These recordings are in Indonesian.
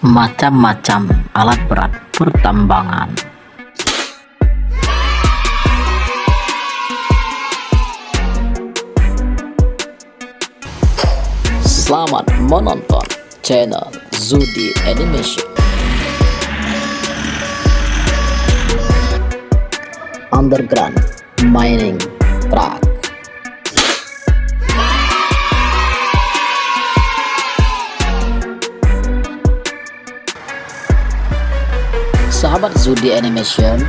Macam-macam alat berat pertambangan. Selamat menonton channel Zudi Animation. Underground Mining Truck. Sahabat Zudi Animation,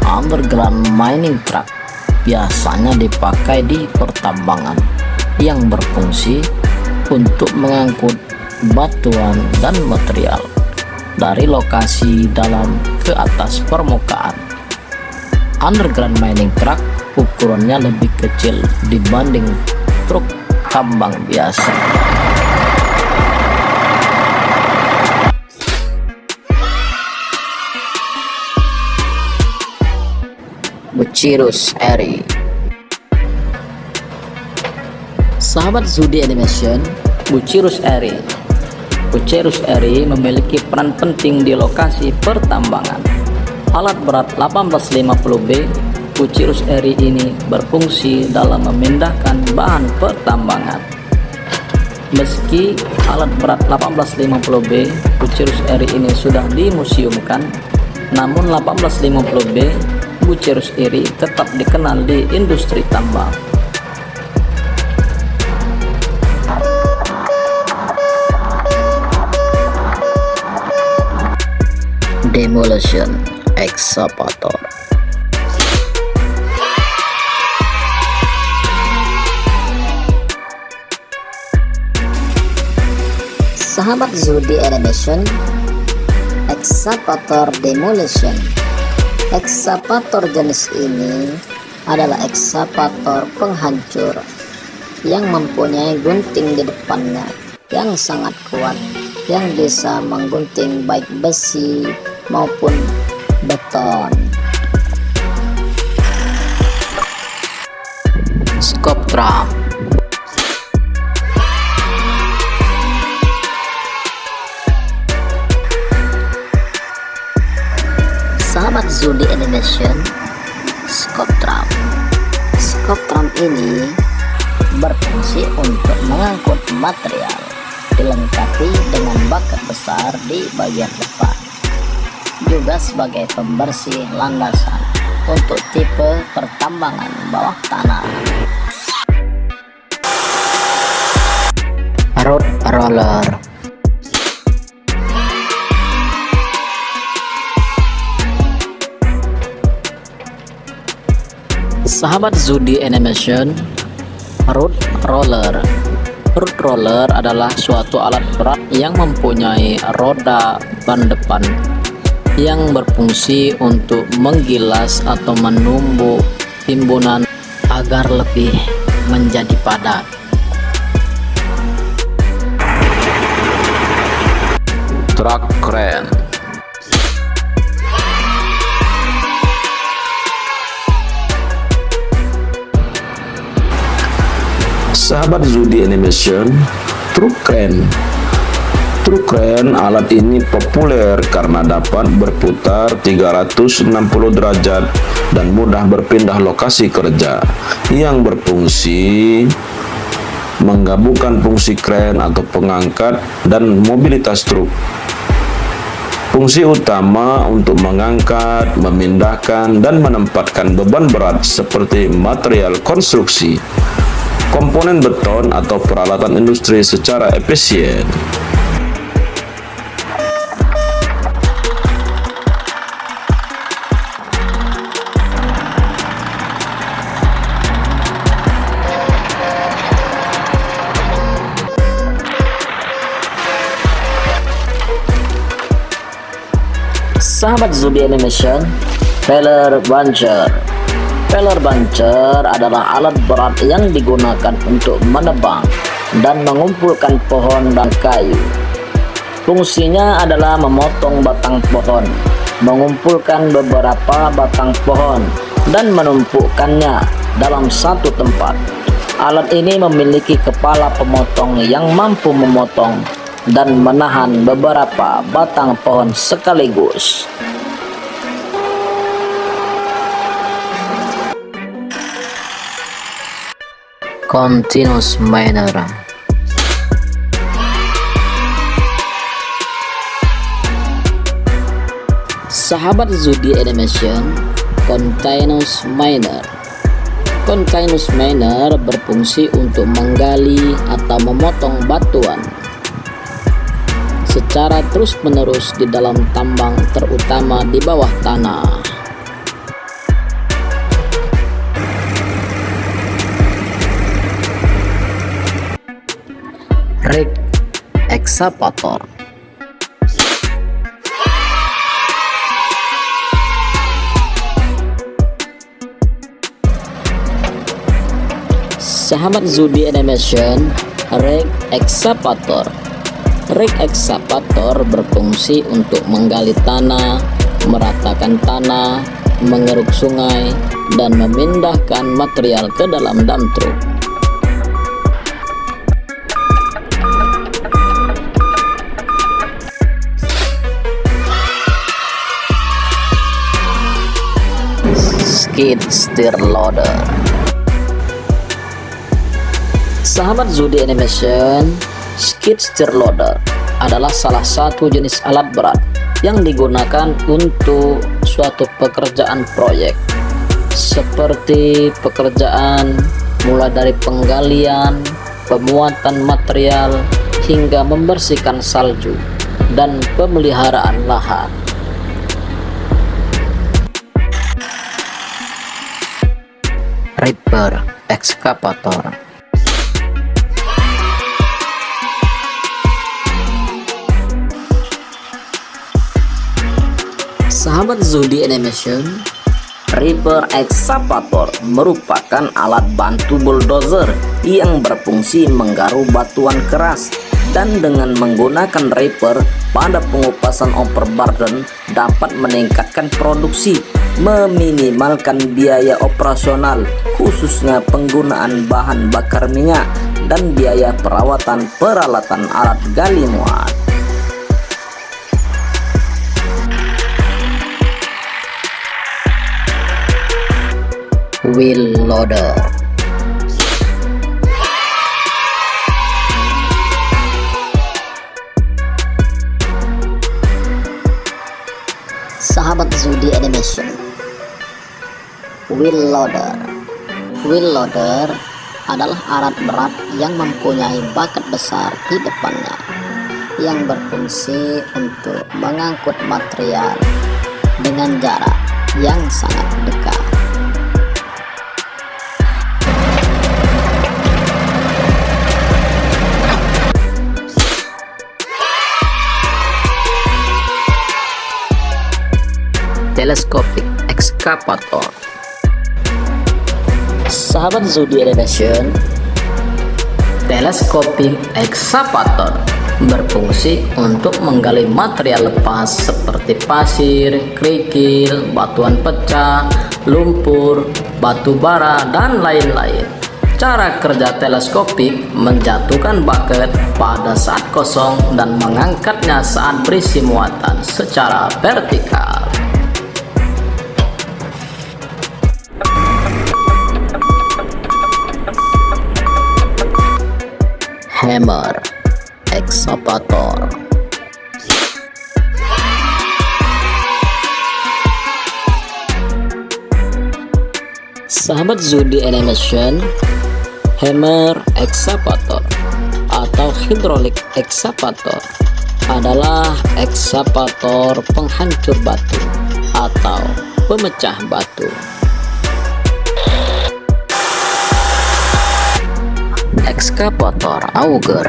underground mining truck biasanya dipakai di pertambangan yang berfungsi untuk mengangkut batuan dan material dari lokasi dalam ke atas permukaan. Underground mining truck ukurannya lebih kecil dibanding truk tambang biasa. Bucirus Eri. Sahabat Zudi Animation, Bucirus Eri memiliki peran penting di lokasi pertambangan. Alat berat 1850B Bucirus Eri ini berfungsi dalam memindahkan bahan pertambangan. Meski alat berat 1850B Bucirus Eri ini sudah dimuseumkan, namun 1850B Bucirus Eri tetap dikenal di industri tambang. Demolition Excavator. Sahabat Zudi Animation, Excavator Demolition. Ekskavator jenis ini adalah ekskavator penghancur yang mempunyai gunting di depannya yang sangat kuat, yang bisa menggunting baik besi maupun beton. Scoop drum. Sahabat Zudi Animation, scoop drum. Scoop drum ini berfungsi untuk mengangkut material, dilengkapi dengan bakat besar di bagian depan, juga sebagai pembersih landasan untuk tipe pertambangan bawah tanah. Road roller. Sahabat Zudi Animation, road roller. Road roller adalah suatu alat berat yang mempunyai roda ban depan yang berfungsi untuk menggilas atau menumbuk timbunan agar lebih menjadi padat. Truck crane. Sahabat Zudi Animation, truk crane. Truk crane alat ini populer karena dapat berputar 360 derajat dan mudah berpindah lokasi kerja, yang berfungsi menggabungkan fungsi crane atau pengangkat dan mobilitas truk. Fungsi utama untuk mengangkat, memindahkan, dan menempatkan beban berat seperti material konstruksi, komponen beton atau peralatan industri secara efisien. Sahabat Zudi Animation, Feller Buncher. Feller buncher adalah alat berat yang digunakan untuk menebang dan mengumpulkan pohon dan kayu. Fungsinya adalah memotong batang pohon, mengumpulkan beberapa batang pohon, dan menumpukannya dalam satu tempat. Alat ini memiliki kepala pemotong yang mampu memotong dan menahan beberapa batang pohon sekaligus. Continuous miner. Sahabat Zudi Animation, Continuous miner. Continuous miner berfungsi untuk menggali atau memotong batuan secara terus-menerus di dalam tambang, terutama di bawah tanah. Rig excavator. Sahabat Zudi Animation, rig excavator. Rig excavator berfungsi untuk menggali tanah, meratakan tanah, mengeruk sungai, dan memindahkan material ke dalam dump truck. Skid steer loader. Sahabat Zudi Animation, skid steer loader adalah salah satu jenis alat berat yang digunakan untuk suatu pekerjaan proyek, seperti pekerjaan mulai dari penggalian, pemuatan material, hingga membersihkan salju dan pemeliharaan lahan. Ripper excavator. Sahabat Zudi Animation, Ripper excavator merupakan alat bantu bulldozer yang berfungsi menggaruk batuan keras, dan dengan menggunakan ripper pada pengupasan overburden dapat meningkatkan produksi, meminimalkan biaya operasional khususnya penggunaan bahan bakar minyak dan biaya perawatan peralatan alat gali muat. Wheel loader. Sahabat Zudi Animation, wheel loader. Wheel loader adalah alat berat yang mempunyai bakat besar di depannya, yang berfungsi untuk mengangkut material dengan jarak yang sangat dekat. Telescopic excavator. Sahabat Zudi Animation, telescopic excavator berfungsi untuk menggali material lepas seperti pasir, kerikil, batuan pecah, lumpur, batu bara, dan lain-lain. Cara kerja teleskopik menjatuhkan bucket pada saat kosong dan mengangkatnya saat berisi muatan secara vertikal. Hammer excavator. Sahabat Zudi Animation, hammer excavator atau hydraulic excavator adalah excavator penghancur batu atau pemecah batu. Excavator auger.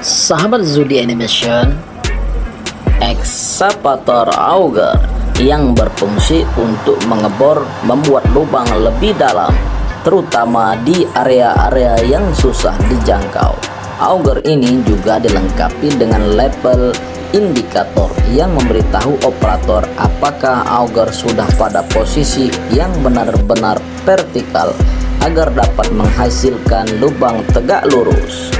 Sahabat Zudi Animation, excavator auger yang berfungsi untuk membuat lubang lebih dalam, terutama di area-area yang susah dijangkau. Auger ini juga dilengkapi dengan label indikator yang memberitahu operator apakah auger sudah pada posisi yang benar-benar vertikal agar dapat menghasilkan lubang tegak lurus.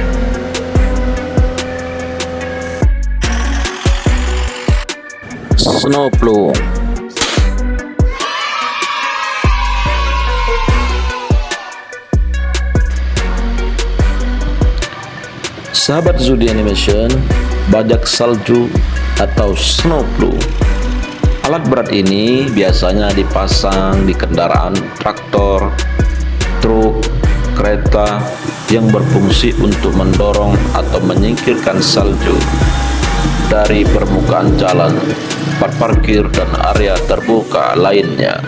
Snowplow. Sahabat Zudi Animation, bajak salju atau snowplow. Alat berat ini biasanya dipasang di kendaraan traktor, truk, kereta yang berfungsi untuk mendorong atau menyingkirkan salju dari permukaan jalan, tempat parkir, dan area terbuka lainnya.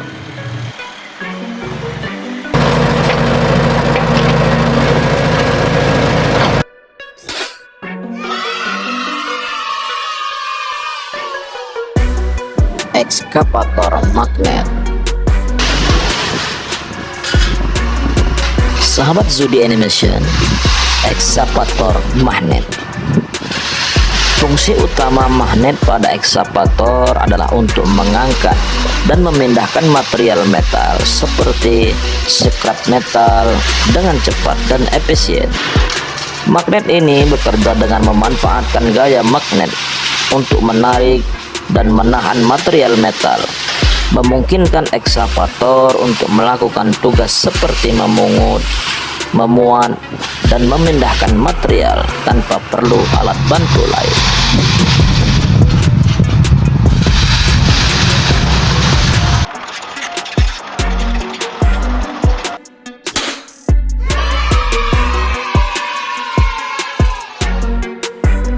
Ekskavator magnet. Sahabat Zudi Animation, ekskavator magnet. Fungsi utama magnet pada ekskavator adalah untuk mengangkat dan memindahkan material metal seperti scrap metal dengan cepat dan efisien. Magnet ini bekerja dengan memanfaatkan gaya magnet untuk menarik dan menahan material metal, memungkinkan ekskavator untuk melakukan tugas seperti memungut, memuat, dan memindahkan material tanpa perlu alat bantu lain.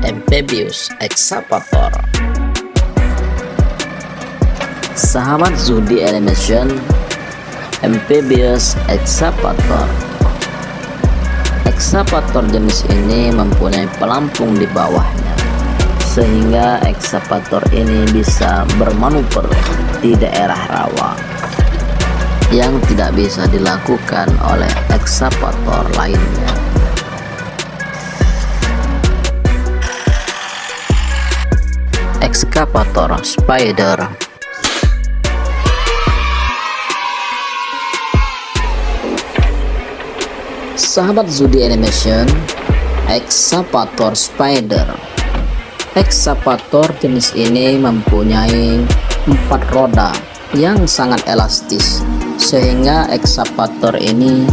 Amphibious excavator. Sahabat Zudi Animation, amphibious excavator. Ekskavator jenis ini mempunyai pelampung di bawahnya, sehingga ekskavator ini bisa bermanuver di daerah rawa yang tidak bisa dilakukan oleh ekskavator lainnya. Ekskavator spider. Sahabat Zudi Animation, ekskavator spider. Ekskavator jenis ini mempunyai 4 roda yang sangat elastis, sehingga ekskavator ini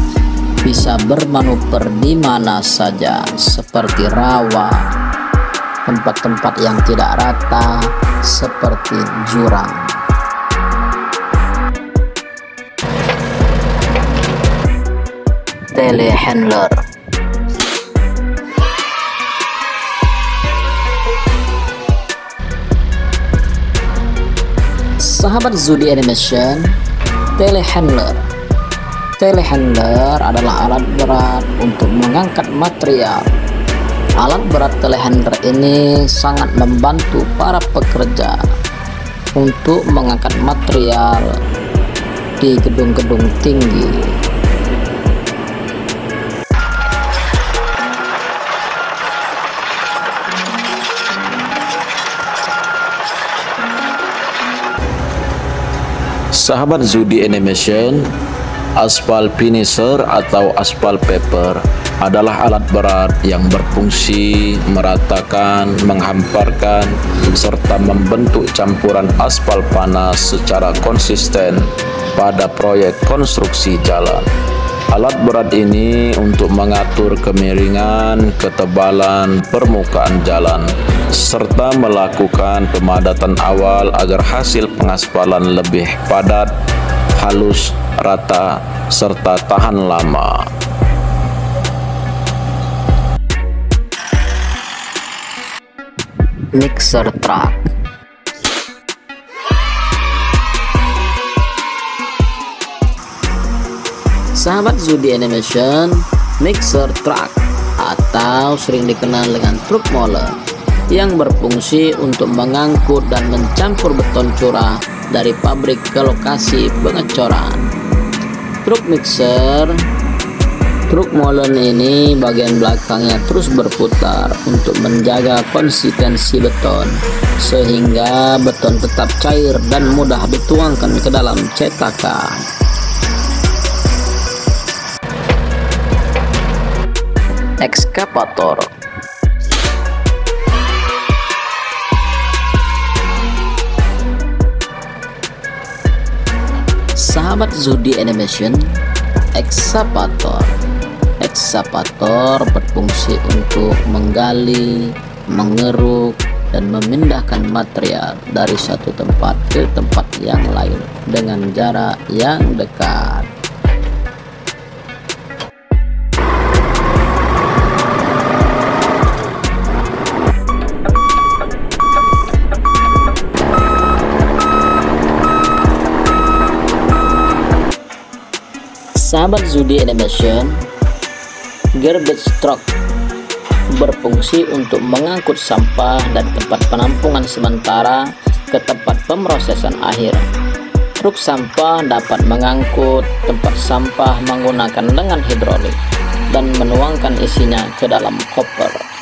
bisa bermanuver di mana saja, seperti rawa, tempat-tempat yang tidak rata seperti jurang. Telehandler. Sahabat Zudi Animation, telehandler. Telehandler adalah alat berat untuk mengangkat material. Alat berat telehandler ini sangat membantu para pekerja untuk mengangkat material di gedung-gedung tinggi. Sahabat Zudi Animation, aspal finisher atau aspal paper adalah alat berat yang berfungsi meratakan, menghamparkan, serta membentuk campuran aspal panas secara konsisten pada proyek konstruksi jalan. Alat berat ini untuk mengatur kemiringan, ketebalan permukaan jalan, serta melakukan pemadatan awal agar hasil pengaspalan lebih padat, halus, rata, serta tahan lama. Mixer truck. Sahabat Zudi Animation, mixer truck atau sering dikenal dengan truk molen yang berfungsi untuk mengangkut dan mencampur beton curah dari pabrik ke lokasi pengecoran. Truk mixer Truk molen ini bagian belakangnya terus berputar untuk menjaga konsistensi beton, sehingga beton tetap cair dan mudah dituangkan ke dalam cetakan. Ekskavator. Sahabat Zudi Animation, ekskavator berfungsi untuk menggali, mengeruk, dan memindahkan material dari satu tempat ke tempat yang lain dengan jarak yang dekat. Sahabat Zudi Animation, garbage truck berfungsi untuk mengangkut sampah dari tempat penampungan sementara ke tempat pemrosesan akhir. Truk sampah dapat mengangkut tempat sampah menggunakan dengan hidrolik dan menuangkan isinya ke dalam koper.